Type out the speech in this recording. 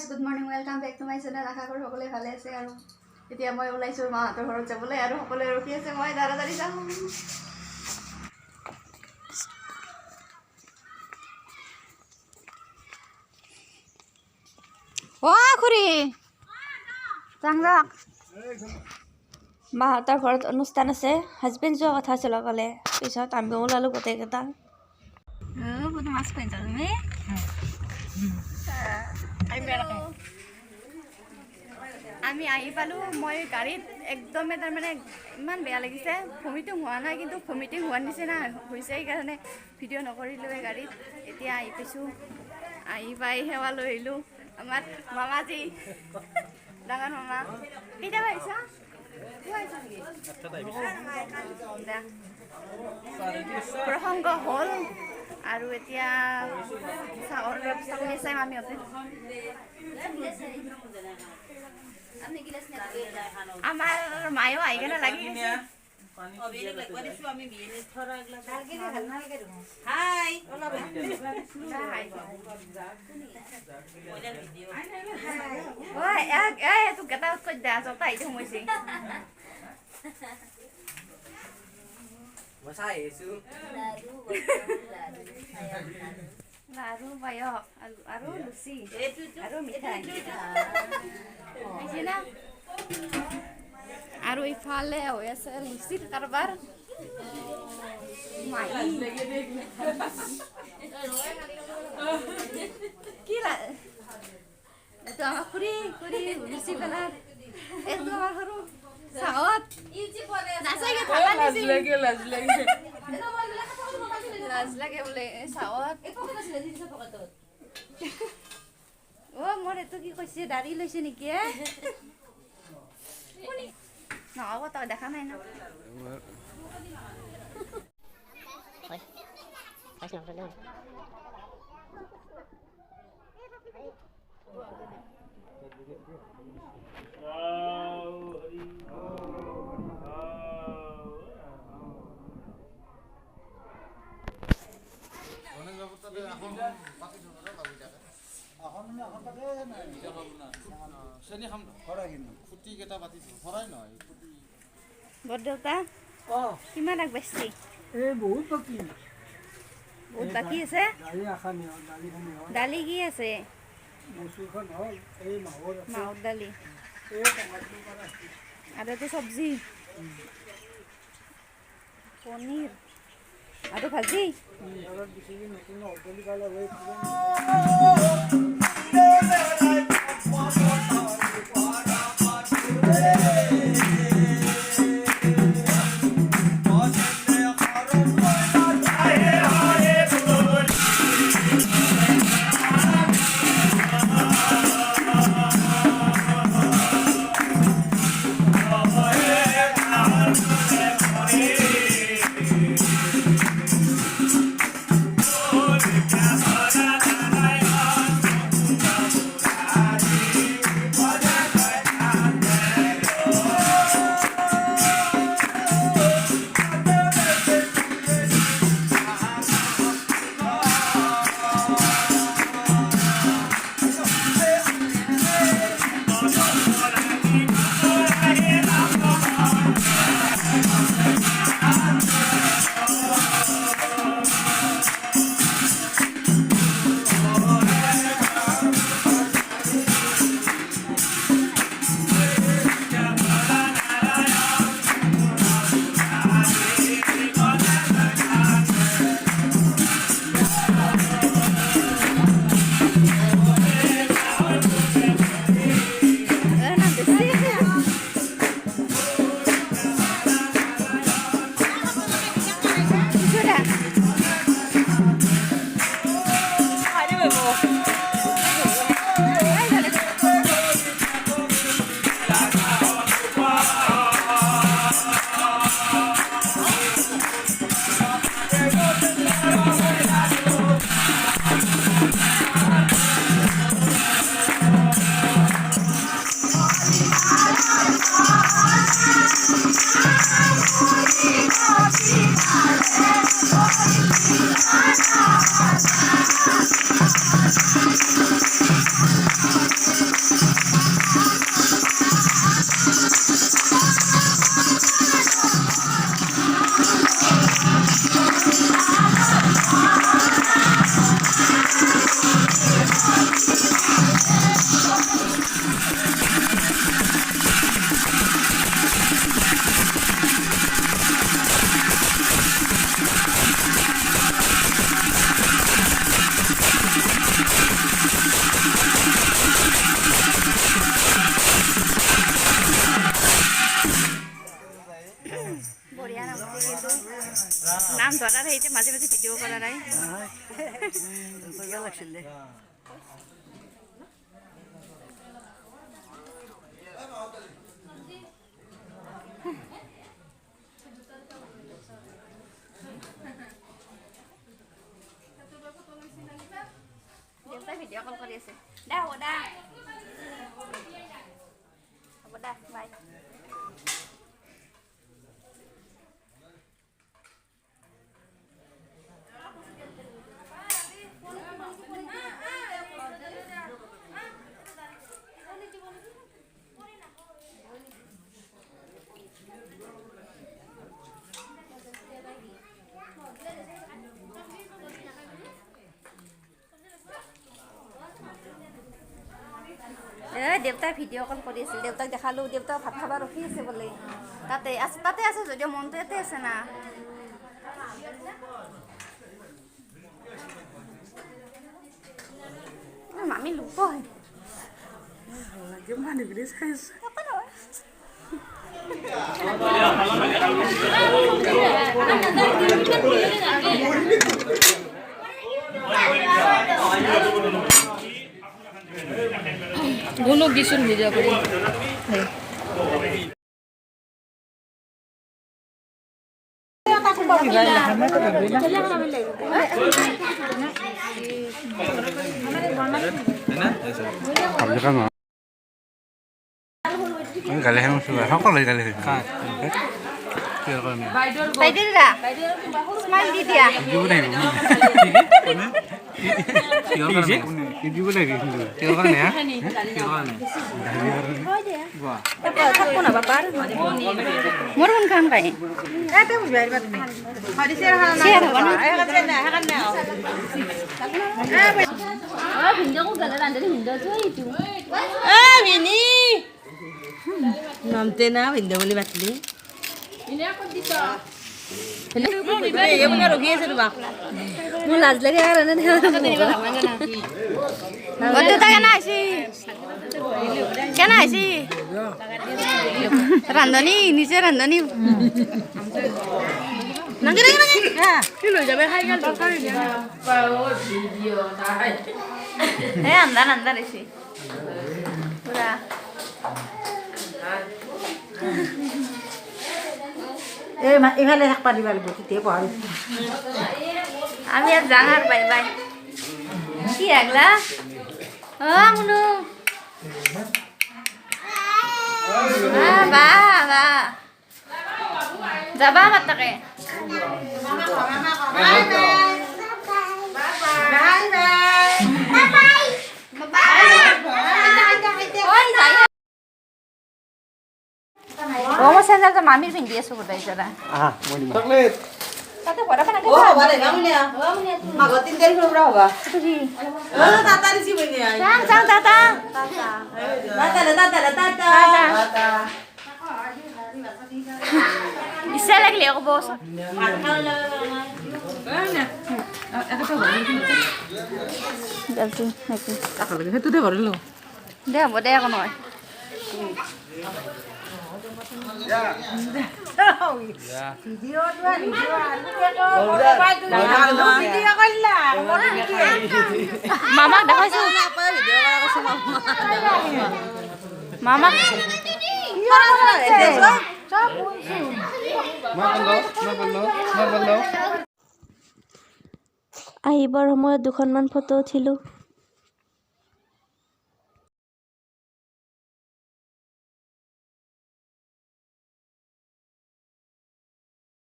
Guys good morning welcome back to my channel. আশা কৰোঁ সকলোৱে ভালে আছে। আৰু এতিয়া মই ওলাইছোঁ মাহঁতৰ ঘৰত যাবলৈ, আৰু সকলোৱে ৰখি আছে। মই দাঁড়াদাঁড়ি যাম। খুৰী যাম যাম। মাহঁতৰ ঘৰত অনুষ্ঠান আছে, হাজবেণ্ড যোৱা কথা আছিল অকলে, পিছত আমি ওলালোঁ গোটেইকেইটা। মাছ খুৱাইছা তুমি? আমি আহি পালোঁ। মই গাড়ীত একদমেই তাৰমানে ইমান বেয়া লাগিছে। ভমিটিং হোৱা নাই, কিন্তু ভমিটিং হোৱাৰ নিচিনা হৈছে, সেইকাৰণে ভিডিঅ' নকৰিলোঁৱে গাড়ীত। এতিয়া আহি পাইছোঁ। আহি পাই সেৱা লৈ আহিলোঁ। আমাৰ মামাজী, ডাঙৰ মামা। কেতিয়াবা আহিছা? প্ৰসংগ হ'ল, আৰু এতিয়া চাউল চাই মামীহঁতে। আমাৰ মায়েও আহি কেনে লাগি গৈছে। লাৰু পায়স আৰু লুচি আৰু মিঠাই আৰু ইফালে হৈ আছে লুচিৰ কাৰবাৰ। কি এইটো আমাৰ খুৰী লুচি পেলাৰ, এইটো আমাৰ সৰু চাহত লাজ লাগে বোলে চাহত। মোৰ এইটো কি কৈছে, দাড়ি লৈছে নেকি? নহ'ব, তই দেখা নাই ন। বৰদেউতা কিমান আগবাঢ়িছে? বহুত বাকী আছে। দালি কি আছে? মাহৰ দালি আৰু এইটো চব্জি, পনীৰ আৰু ভাজি। মাজে মাজে ভিডিঅ' কৰা নাই কৰিব লাগিছিলে দেউতাই ভিডিঅ' কল কৰি আছে দে হ'ব দে বাই দেউতাই ভিডিঅ' কল কৰি আছিল দেউতাক দেখালোঁ দেউতাক ভাত খাব ৰখি আছে বোলে তাতে আছে যদিও মনটো ইয়াতে আছে না মামি লোক গুলো গিছুন ভিডিও করি গালি খাই সকলোৱে গালি খাই স্মাইল দি দিয়া মোৰ কোনখন পাই নামতে না ভিন্দে বুলি মাতিলি মোৰ লাজ লাগে কেনা আহিছি ৰান্ধনী নিজে ৰান্ধনী লৈ যাবে খাই গেল আন্দাৰ আন্দাৰ আহিছে পুৰা এইফালে থাকবা দিবা লাগিব তেতিয়া পঢ়া আমি আর যাং আর বাই বাই কি আগলা ও মুনু বা বা যাবা আমার তাকে ও মই চেন্ডেল মামির পিন্ধি আছো গোটাই যারা তাতে বড় বানা ও বারে গামনিয়া মাগো 3 তারিখ পুরা হবা ও তাতা রিসি বইনিয়া যাও দাদা তাতা ইচ্ছা লাগলে আকৌ বস সেইটোতে ভৰিলো দে হ'ব দে আকৌ নহয় মামাক দেখাইছো মামাক আহিবৰ সময়ত দুখনমান ফটো উঠিলোঁ।